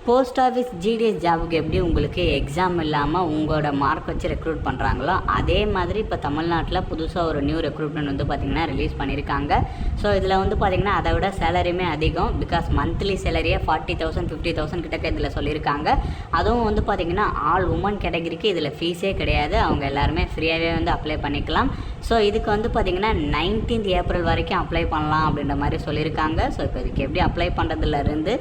Post office GDS ஜாபுக்கு எப்படி உங்களுக்கு எக்ஸாம் இல்லாமல் உங்களோட மார்க் வச்சு ரெக்ரூட் பண்ணுறாங்களோ அதே மாதிரி இப்போ தமிழ்நாட்டில் புதுசாக ஒரு நியூ ரெக்ரூட்மெண்ட் வந்து பார்த்திங்கன்னா ரிலீஸ் பண்ணியிருக்காங்க. ஸோ இதில் வந்து பார்த்திங்கன்னா அதை விட சேலரியுமே அதிகம். பிகாஸ் மந்த்லி சேலரியே 40,000 50,000 கிட்டக்க இதில் சொல்லியிருக்காங்க. அதுவும் வந்து பார்த்திங்கன்னா ஆல் உமன் கேட்டகரிக்கு இதில் ஃபீஸே கிடையாது. அவங்க எல்லாருமே ஃப்ரீயாகவே வந்து அப்ளை பண்ணிக்கலாம். ஸோ இதுக்கு வந்து பார்த்திங்கன்னா 19th ஏப்ரல் வரைக்கும் அப்ளை பண்ணலாம் அப்படின்ற மாதிரி சொல்லியிருக்காங்க. ஸோ இப்போ இதுக்கு எப்படி அப்ளை பண்ணுறதுலேருந்து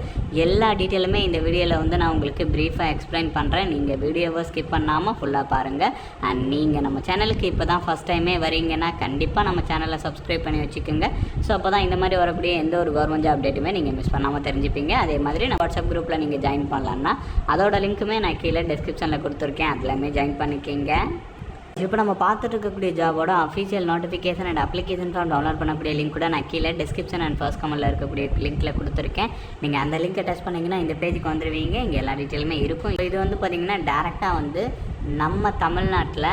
எல்லா டீட்டெயிலுமே இந்த வீடியோவில் வந்து நான் உங்களுக்கு ப்ரீஃபாக எக்ஸ்பிளைன் பண்ணுறேன். நீங்கள் வீடியோவை ஸ்கிப் பண்ணாமல் ஃபுல்லாக பாருங்கள். அண்ட் நீங்கள் நம்ம சேனலுக்கு இப்போ தான் ஃபஸ்ட் டைமே வரீங்கன்னா கண்டிப்பாக நம்ம சேனலை சப்ஸ்கிரைப் பண்ணி வச்சுக்கோங்க. ஸோ அப்போ தான் இந்த மாதிரி வரக்கூடிய எந்த ஒரு கவர்மெண்ட் ஜாப் அப்டேட்டுமே நீங்கள் மிஸ் பண்ணாமல் தெரிஞ்சுப்பீங்க. அதே மாதிரி நான் வாட்ஸ்அப் குரூப்பில் நீங்கள் ஜாயின் பண்ணலான்னா அதோட லிங்க்குமே நான் கீழே டிஸ்கிரிப்ஷனில் கொடுத்துருக்கேன். அதிலமே ஜாயின் பண்ணிக்கிங்க. இப்போ நம்ம பார்த்துட்டு இருக்கக்கூடிய ஜாபோட official notification and application form download பண்ணக்கூடிய லிங்க் கூட நான் கீழே டிஸ்கிரிப்ஷன் அண்ட் ஃபர்ஸ்ட் கமெண்ட்டில் இருக்கக்கூடிய லிங்க்கில் கொடுத்துருக்கேன். நீங்கள் அந்த லிங்க்கை டச் பண்ணிங்கன்னா இந்த பேஜுக்கு வந்துடுவீங்க. இங்கே எல்லா டீட்டெயிலுமே இருக்கும். இது வந்து பார்த்திங்கன்னா டேரெக்டாக வந்து நம்ம தமிழ்நாட்டில்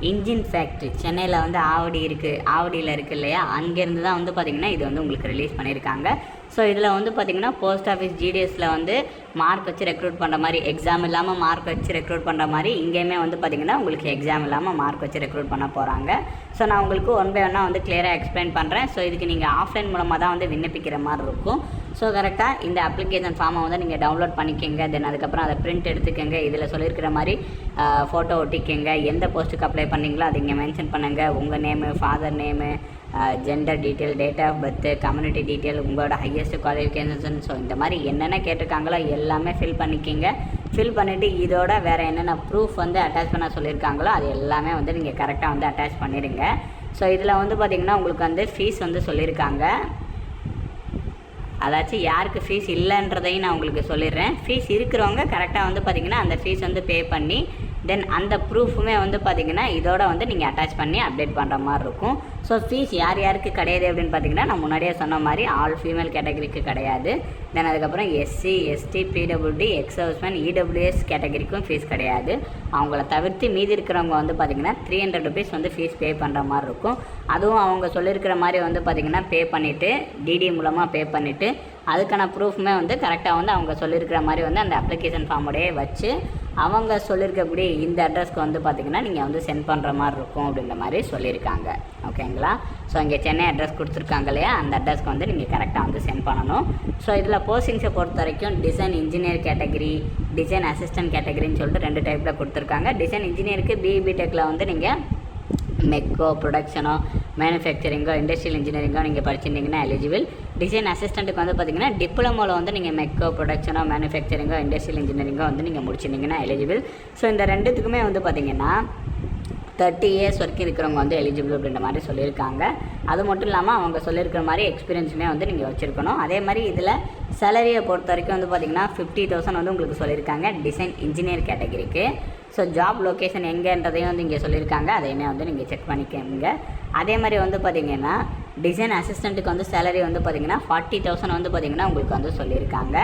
இன்ஜின் ஃபேக்ட்ரி சென்னையில் வந்து ஆவடியில் இருக்குது இல்லையா, அங்கேருந்து தான் வந்து பார்த்திங்கன்னா இது வந்து உங்களுக்கு ரிலீஸ் பண்ணியிருக்காங்க. ஸோ இதில் வந்து பார்த்திங்கன்னா போஸ்ட் ஆஃபீஸ் ஜிடிஎஸில் வந்து மார்க் வச்சு ரெக்ரூட் பண்ணுற மாதிரி, எக்ஸாம் இல்லாமல் மார்க் வச்சு ரெக்ரூட் பண்ணுற மாதிரி இங்கேயுமே வந்து பார்த்திங்கன்னா உங்களுக்கு எக்ஸாம் இல்லாமல் மார்க் வச்சு ரெக்ரூட் பண்ண போகிறாங்க. ஸோ நான் உங்களுக்கு ஒன் பை ஒன்னாக வந்து கிளியராக எக்ஸ்பிளைன் பண்ணுறேன். ஸோ இதுக்கு நீங்கள் ஆஃப்லைன் மூலமாக தான் வந்து விண்ணப்பிக்கிற மாதிரி இருக்கும். ஸோ கரெக்டாக இந்த அப்ளிகேஷன் ஃபார்மை வந்து நீங்கள் டவுன்லோட் பண்ணிக்கோங்க. தென் அதுக்கப்புறம் அதை பிரிண்ட் எடுத்துக்கோங்க. இதில் சொல்லியிருக்கிற மாதிரி ஃபோட்டோ ஒட்டிக்கோங்க. எந்த போஸ்ட்டுக்கு அப்ளை பண்ணீங்களோ அதை இங்கே மென்ஷன் பண்ணுங்கள். உங்கள் name, father name, gender detail, date of birth, community detail, உங்களோட ஹையஸ்ட் குவாலிஃபிகேஷன், ஸோ இந்த மாதிரி என்னென்ன கேட்டிருக்காங்களோ எல்லாமே ஃபில் பண்ணிக்கிங்க. ஃபில் பண்ணிவிட்டு இதோட வேறு என்னென்ன ப்ரூஃப் வந்து அட்டாச் பண்ண சொல்லியிருக்காங்களோ அது எல்லாமே வந்து நீங்கள் கரெக்டாக வந்து அட்டாச் பண்ணிடுங்க. ஸோ இதில் வந்து பார்த்திங்கன்னா உங்களுக்கு வந்து ஃபீஸ் வந்து சொல்லியிருக்காங்க. அதாச்சும் யாருக்கு ஃபீஸ் இல்லைன்றதையும் நான் உங்களுக்கு சொல்லிடுறேன். ஃபீஸ் இருக்கிறவங்க கரெக்டாக வந்து பார்த்திங்கன்னா அந்த ஃபீஸ் வந்து பே பண்ணி தென் அந்த ப்ரூஃபுமே வந்து பார்த்திங்கன்னா இதோட வந்து நீங்கள் அட்டாச் பண்ணி அப்டேட் பண்ணுற மாதிரி இருக்கும். ஸோ ஃபீஸ் யார் யாருக்கு கிடையாது அப்படின்னு பார்த்திங்கன்னா நான் முன்னாடியே சொன்ன மாதிரி ஆல் ஃபீமேல் கேட்டகரிக்கு கிடையாது. தென் அதுக்கப்புறம் எஸ்சி, எஸ்டி, பிடபிள்யூடி, எக்ஸ் ஹவுஸ்மேன், இடபிள்யூஎஸ் கேட்டகரிக்கும் ஃபீஸ் கிடையாது. அவங்கள தவிர்த்து மீதி இருக்கிறவங்க வந்து பார்த்திங்கன்னா 300 rupees வந்து ஃபீஸ் பே பண்ணுற மாதிரி இருக்கும். அதுவும் அவங்க சொல்லியிருக்கிற மாதிரி வந்து பார்த்திங்கன்னா பே பண்ணிவிட்டு டிடி மூலமாக பே பண்ணிவிட்டு அதுக்கான ப்ரூஃப்மே வந்து கரெக்டாக வந்து அவங்க சொல்லியிருக்கிற மாதிரி வந்து அந்த அப்ளிகேஷன் ஃபார்மோடையே வச்சு அவங்க சொல்லியிருக்கக்கூடிய இந்த அட்ரஸ்க்கு வந்து பார்த்திங்கன்னா நீங்கள் வந்து சென்ட் பண்ணுற மாதிரி இருக்கும் அப்படின்ற மாதிரி சொல்லியிருக்காங்க. ஓகேங்களா? ஸோ இங்கே சென்னை அட்ரஸ் கொடுத்துருக்காங்க இல்லையா, அந்த அட்ரஸ்க்கு வந்து நீங்கள் கரெக்டாக வந்து சென்ட் பண்ணணும். ஸோ இதில் போஸ்டிங்ஸை பொறுத்த வரைக்கும் design engineer category, design assistant கேட்டகரின்னு சொல்லிட்டு 2 டைப்பில் கொடுத்துருக்காங்க. டிசைன் இன்ஜினியருக்கு பிஇபிடெக்கில் வந்து நீங்கள் மெக்கோ, ப்ரொடக்ஷனோ, மேனுஃபேக்சரிங்கோ, இண்டஸ்ட்ரியல் இன்ஜினியரிங்கோ நீங்கள் படிச்சிருந்தீங்கன்னா எலிஜிபிள். டிசைன் அசிஸ்டண்ட்டுக்கு வந்து பார்த்திங்கன்னா டிப்ளமோவில் வந்து நீங்கள் மெக்கோ, ப்ரொடக்ஷனோ, மேனுஃபேக்சரிங்கோ, இண்டஸ்ட்ரியல் இன்ஜினியரிங்கோ வந்து நீங்கள் முடிச்சிருந்தீங்கன்னா எலிஜிபிள். ஸோ இந்த ரெண்டுத்துக்குமே வந்து பார்த்திங்கன்னா 30 years வரைக்கும் இருக்கிறவங்க வந்து எலிஜிபிள் அப்படின்ற மாதிரி சொல்லியிருக்காங்க. அது மட்டும் இல்லாமல் அவங்க சொல்லியிருக்கிற மாதிரி எக்ஸ்பீரியன்ஸுமே வந்து நீங்கள் வச்சுருக்கணும். அதே மாதிரி இதில் சேலரியை பொறுத்த வரைக்கும் வந்து பார்த்திங்கன்னா 50,000 வந்து உங்களுக்கு சொல்லியிருக்காங்க டிசைன் இன்ஜினியர் கேட்டகரிக்கு. ஸோ ஜாப் லொக்கேஷன் எங்கேன்றதையும் வந்து இங்கே சொல்லியிருக்காங்க. அதையுமே வந்து நீங்கள் செக் பண்ணிக்கோங்க. அதே மாதிரி வந்து பார்த்திங்கன்னா டிசைன் அசிஸ்டண்ட்டுக்கு வந்து சேலரி வந்து பார்த்திங்கன்னா 40,000 வந்து பார்த்திங்கன்னா உங்களுக்கு வந்து சொல்லியிருக்காங்க.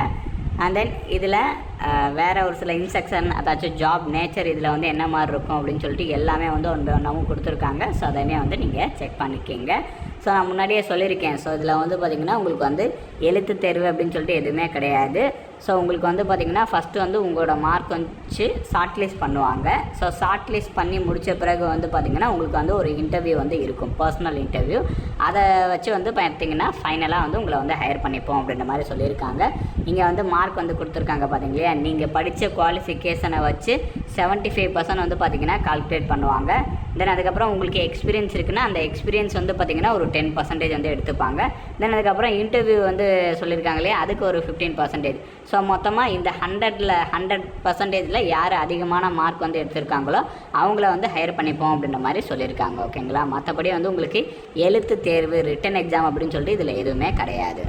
அண்ட் தென் இதில் வேறு ஒரு சில இன்ஸ்ட்ரக்ஷன், அதாச்சும் ஜாப் நேச்சர் இதில் வந்து என்ன மாதிரி இருக்கும் அப்படின்னு சொல்லிட்டு எல்லாமே வந்து ஒன்றாவும் கொடுத்துருக்காங்க. ஸோ அதையுமே வந்து நீங்கள் செக் பண்ணிக்கோங்க. ஸோ நான் முன்னாடியே சொல்லியிருக்கேன். ஸோ இதில் வந்து பார்த்திங்கன்னா உங்களுக்கு வந்து எழுத்து தேர்வு அப்படின்னு சொல்லிட்டு எதுவுமே கிடையாது. ஸோ உங்களுக்கு வந்து பார்த்திங்கன்னா ஃபஸ்ட்டு வந்து உங்களோட மார்க் வச்சு ஷார்ட் லிஸ்ட் பண்ணுவாங்க. ஸோ ஷார்ட் லிஸ்ட் பண்ணி முடித்த பிறகு வந்து பார்த்திங்கன்னா உங்களுக்கு வந்து ஒரு இன்டர்வியூ வந்து இருக்கும், பர்சனல் இன்டர்வியூ. அதை வச்சு வந்து பார்த்திங்கன்னா ஃபைனலாக வந்து உங்களை வந்து ஹையர் பண்ணிப்போம் அப்படின்ற மாதிரி சொல்லியிருக்காங்க. இங்கே வந்து மார்க் வந்து கொடுத்துருக்காங்க பார்த்தீங்களா, நீங்கள் படித்த குவாலிஃபிகேஷனை வச்சு 75% வந்து பார்த்திங்கன்னா கால்குலேட் பண்ணுவாங்க. தென் அதுக்கப்புறம் உங்களுக்கு எக்ஸ்பீரியன்ஸ் இருக்குன்னா அந்த எக்ஸ்பீரியன்ஸ் வந்து பார்த்திங்கன்னா ஒரு 10% வந்து எடுத்துப்பாங்க. தென் அதுக்கப்புறம் இன்டர்வியூ வந்து சொல்லியிருக்காங்க இல்லையா, அதுக்கு ஒரு 15%. ஸோ மொத்தமாக இந்த 100% யார் அதிகமான மார்க் வந்து எடுத்திருக்காங்களோ அவங்கள வந்து ஹையர் பண்ணிப்போம் அப்படின்ற மாதிரி சொல்லியிருக்காங்க. ஓகேங்களா? மற்றபடி வந்து உங்களுக்கு எழுத்து தேர்வு, ரிட்டன் எக்ஸாம் அப்படின்னு சொல்லிட்டு இதில் எதுவுமே கிடையாது.